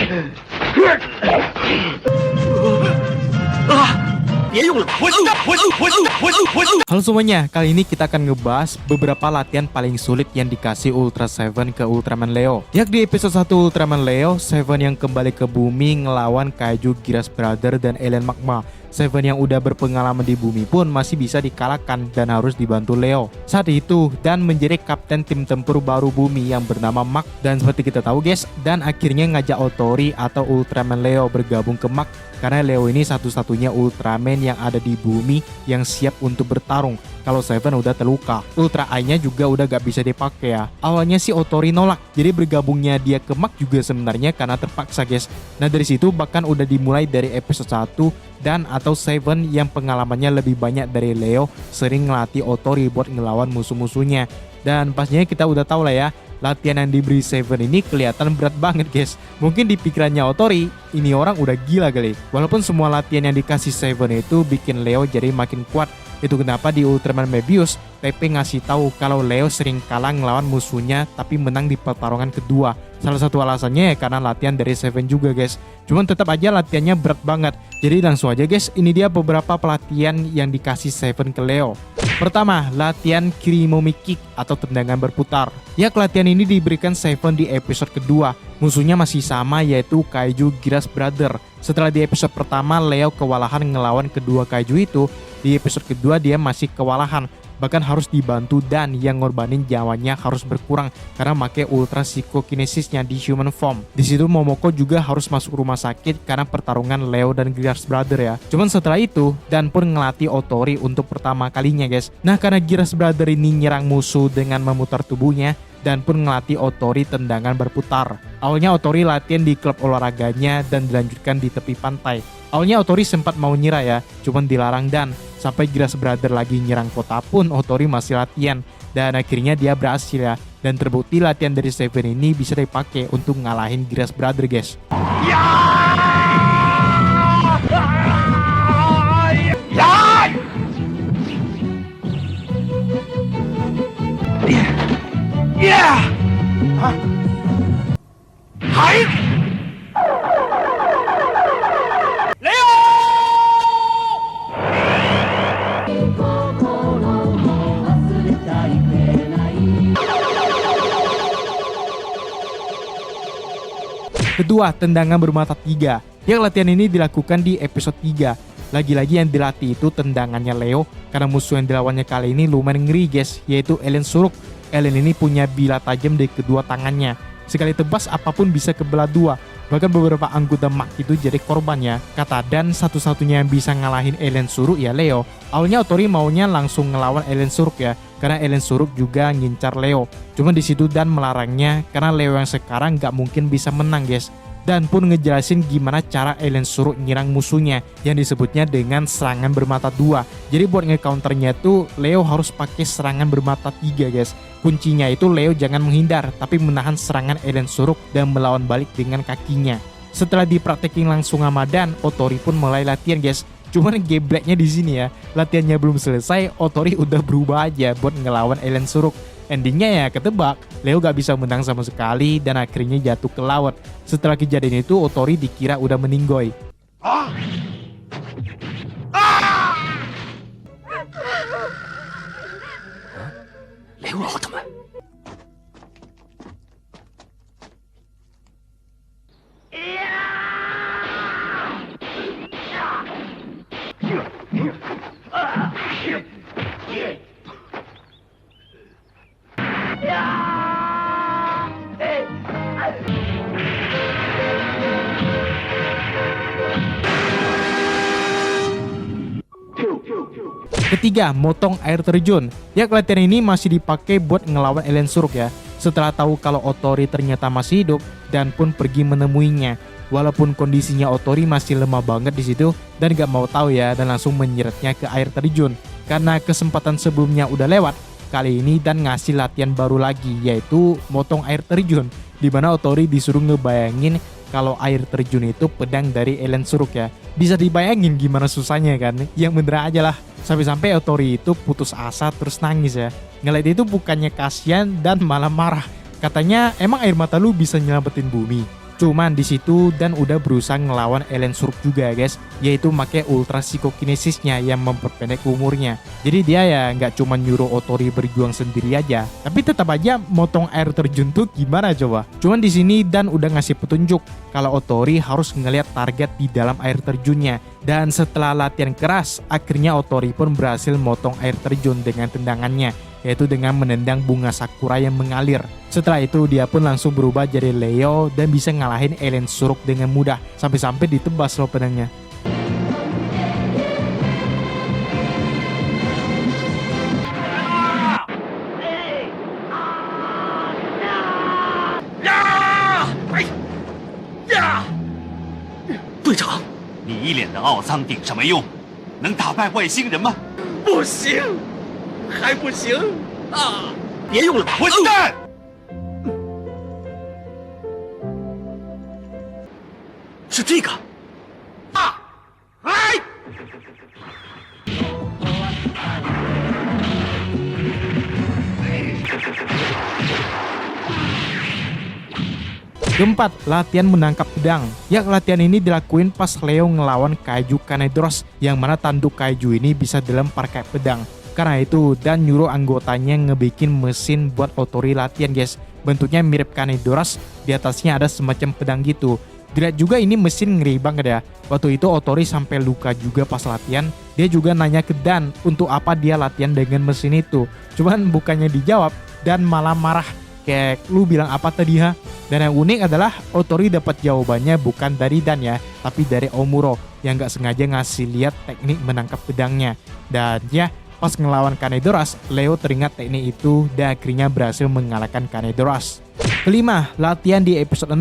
Halo semuanya, kali ini kita akan ngebahas beberapa latihan paling sulit yang dikasih Ultra Seven ke Ultraman Leo. Di episode 1 Ultraman Leo, Seven yang kembali ke bumi ngelawan Kaiju Geras Brother dan Alien Magma. Seven yang udah berpengalaman di bumi pun masih bisa dikalahkan dan harus dibantu Leo saat itu, dan menjadi kapten tim tempur baru bumi yang bernama Mac. Dan seperti kita tahu guys, dan akhirnya ngajak Otori atau Ultraman Leo bergabung ke Mac, karena Leo ini satu-satunya Ultraman yang ada di bumi yang siap untuk bertarung kalau Seven udah terluka. Ultra Eye-nya juga udah gak bisa dipakai ya. Awalnya sih Otori nolak, jadi bergabungnya dia ke Mac juga sebenarnya karena terpaksa guys. Nah dari situ bahkan udah dimulai dari episode 1 dan atau Seven yang pengalamannya lebih banyak dari Leo sering ngelatih Otori buat ngelawan musuh-musuhnya. Dan pastinya kita udah tahu lah ya, latihan yang diberi Seven ini kelihatan berat banget guys. Mungkin di pikirannya Otori, ini orang udah gila kali. Walaupun semua latihan yang dikasih Seven itu bikin Leo jadi makin kuat. Itu kenapa di Ultraman Mebius, TP ngasih tahu kalau Leo sering kalah ngelawan musuhnya tapi menang di pertarungan kedua. Salah satu alasannya ya karena latihan dari Seven juga guys. Cuman tetap aja latihannya berat banget. Jadi langsung aja guys, ini dia beberapa pelatihan yang dikasih Seven ke Leo. Pertama, latihan Kirimomi Kick atau tendangan berputar. Ya, latihan ini diberikan Seven di episode kedua. Musuhnya masih sama, yaitu Kaiju Geras Brother. Setelah di episode pertama Leo kewalahan ngelawan kedua kaiju itu, di episode kedua dia masih kewalahan, bahkan harus dibantu dan yang ngorbanin nyawanya harus berkurang karena make ultra psikokinesisnya di human form. Di situ Momoko juga harus masuk rumah sakit karena pertarungan Leo dan Geras Brother ya. Cuman setelah itu Dan pun ngelatih Otori untuk pertama kalinya guys. Nah karena Geras Brother ini nyerang musuh dengan memutar tubuhnya, Dan pun ngelatih Otori tendangan berputar. Awalnya Otori latihan di klub olahraganya dan dilanjutkan di tepi pantai. Awalnya Otori sempat mau nyerah ya, cuman dilarang Dan. Sampai Geras Brother lagi nyerang kota pun Otori masih latihan. Dan akhirnya dia berhasil ya. Dan terbukti latihan dari Seven ini bisa dipakai untuk ngalahin Geras Brother guys. Kedua, tendangan bermata tiga. Yang latihan ini dilakukan di episode 3. Lagi-lagi yang dilatih itu tendangannya Leo, karena musuh yang dilawannya kali ini lumayan ngeri guys, yaitu Alien Suruk. Alien ini punya bilah tajam di kedua tangannya. Sekali tebas apapun bisa kebelah dua. Bahkan beberapa anggota Mac itu jadi korbannya. Kata Dan, satu-satunya yang bisa ngalahin Alien Suruk ya Leo. Awalnya Otori maunya langsung ngelawan Alien Suruk ya, karena Alien Suruk juga ngincar Leo. Cuma di situ Dan melarangnya karena Leo yang sekarang gak mungkin bisa menang guys. Dan pun ngejelasin gimana cara Alien Suruk nyerang musuhnya yang disebutnya dengan serangan bermata dua. Jadi buat nge-counternya tuh Leo harus pakai serangan bermata tiga guys. Kuncinya itu Leo jangan menghindar tapi menahan serangan Alien Suruk dan melawan balik dengan kakinya. Setelah dipraktekin langsung sama Dan, Otori pun mulai latihan guys. Cuman gebleknya di sini ya, latihannya belum selesai, Otori udah berubah aja buat ngelawan Alien Suruk. Endingnya ya ketebak, Leo gak bisa menang sama sekali dan akhirnya jatuh ke laut. Setelah kejadian itu Otori dikira udah meninggoy. Leo teman. Ketiga, motong air terjun. Ya, latihan ini masih dipakai buat ngelawan Alien Suruk ya. Setelah tahu kalau Otori ternyata masih hidup, Dan pun pergi menemuinya. Walaupun kondisinya Otori masih lemah banget di situ dan gak mau tahu ya, dan langsung menyeretnya ke air terjun. Karena kesempatan sebelumnya udah lewat, kali ini Dan ngasih latihan baru lagi, yaitu motong air terjun. Dimana Otori disuruh ngebayangin kalau air terjun itu pedang dari Alien Suruk ya. Bisa dibayangin gimana susahnya kan, yang bener aja lah. Sampai-sampai Otori itu putus asa terus nangis ya. Ngeliat itu bukannya kasihan dan malah marah. Katanya, emang air mata lu bisa nyelamatin bumi? Cuman di situ Dan udah berusaha ngelawan alien suruk juga guys, yaitu pakai ultra psikokinesisnya yang memperpendek umurnya. Jadi dia ya nggak cuma nyuruh Otori berjuang sendiri aja, tapi tetap aja motong air terjun tuh gimana coba. Cuman di sini Dan udah ngasih petunjuk kalau Otori harus ngelihat target di dalam air terjunnya. Dan setelah latihan keras, akhirnya Otori pun berhasil motong air terjun dengan tendangannya, yaitu dengan menendang bunga sakura yang mengalir. Setelah itu dia pun langsung berubah jadi Leo dan bisa ngalahin alien suruk dengan mudah, sampai-sampai ditebas loh pedangnya.你一脸的奥桑顶什么用？能打败外星人吗？不行，还不行啊！别用了吧，混蛋！是这个啊！来！ Keempat, latihan menangkap pedang. Ya, latihan ini dilakuin pas Leo ngelawan kaiju Kanedros, yang mana tanduk kaiju ini bisa dilempar kayak pedang. Karena itu Dan nyuruh anggotanya ngebikin mesin buat Otori latihan guys. Bentuknya mirip Kanedros, di atasnya ada semacam pedang gitu. Dilihat juga ini mesin ngeri banget ya. Waktu itu Otori sampai luka juga pas latihan. Dia juga nanya ke Dan untuk apa dia latihan dengan mesin itu. Cuman bukannya dijawab, Dan malah marah. Kayak lu bilang apa tadi ha? Dan yang unik adalah Otori dapat jawabannya bukan dari Dan ya, tapi dari Omuro yang gak sengaja ngasih lihat teknik menangkap pedangnya. Dan ya, pas ngelawan Kanedros, Leo teringat teknik itu dan akhirnya berhasil mengalahkan Kanedros. Kelima, latihan di episode 6.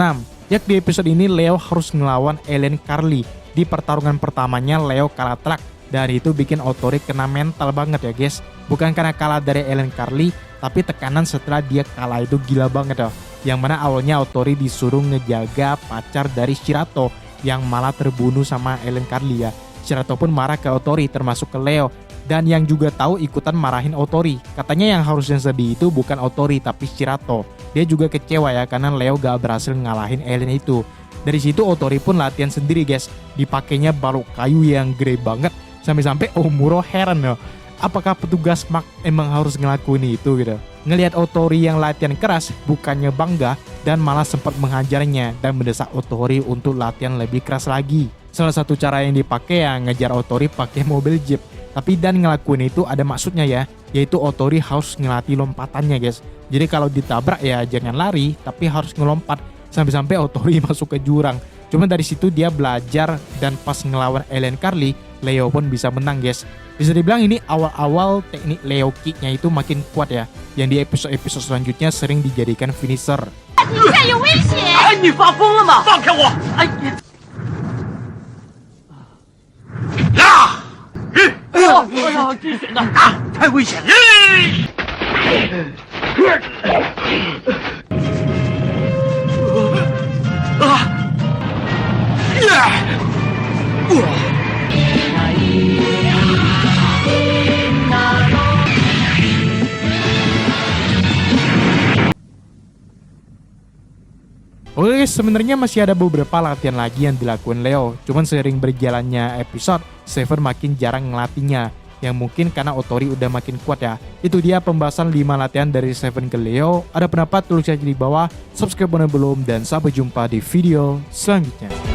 Ya, di episode ini Leo harus ngelawan alien Carly. Di pertarungan pertamanya Leo kalah telak, dan itu bikin Otori kena mental banget ya guys. Bukan karena kalah dari alien Carly, tapi tekanan setelah dia kalah itu gila banget loh. Yang mana awalnya Otori disuruh ngejaga pacar dari Shirato yang malah terbunuh sama alien Carly ya. Shirato pun marah ke Otori termasuk ke Leo. Dan yang juga tahu ikutan marahin Otori. Katanya yang harusnya sedih itu bukan Otori tapi Shirato. Dia juga kecewa ya karena Leo gak berhasil ngalahin alien itu. Dari situ Otori pun latihan sendiri guys. Dipakainya balok kayu yang gede banget. Sampai-sampai Omuro heran loh. Apakah petugas Mark emang harus ngelakuin itu gitu. Ngelihat Otori yang latihan keras bukannya bangga dan malah sempat menghajarnya dan mendesak Otori untuk latihan lebih keras lagi. Salah satu cara yang dipakai ya ngejar Otori pakai mobil jeep. Tapi Dan ngelakuin itu ada maksudnya ya, yaitu Otori harus ngelatih lompatannya guys. Jadi kalau ditabrak ya jangan lari tapi harus ngelompat sampai-sampai Otori masuk ke jurang. Cuma dari situ dia belajar dan pas ngelawan alien Carly, Leo pun bisa menang guys. Bisa dibilang ini awal-awal teknik Leo Kick-nya itu makin kuat ya, yang di episode-episode selanjutnya sering dijadikan finisher. 你现在有危险！哎，你发疯了吗？放开我！哎呀！哎呀！这选的啊，太危险了！Oke, sebenarnya masih ada beberapa latihan lagi yang dilakukan Leo. Cuman seiring berjalannya episode, Seven makin jarang ngelatihnya. Yang mungkin karena Otori udah makin kuat ya. Itu dia pembahasan 5 latihan dari Seven ke Leo. Ada pendapat tulis aja di bawah. Subscribe kalau belum dan sampai jumpa di video selanjutnya.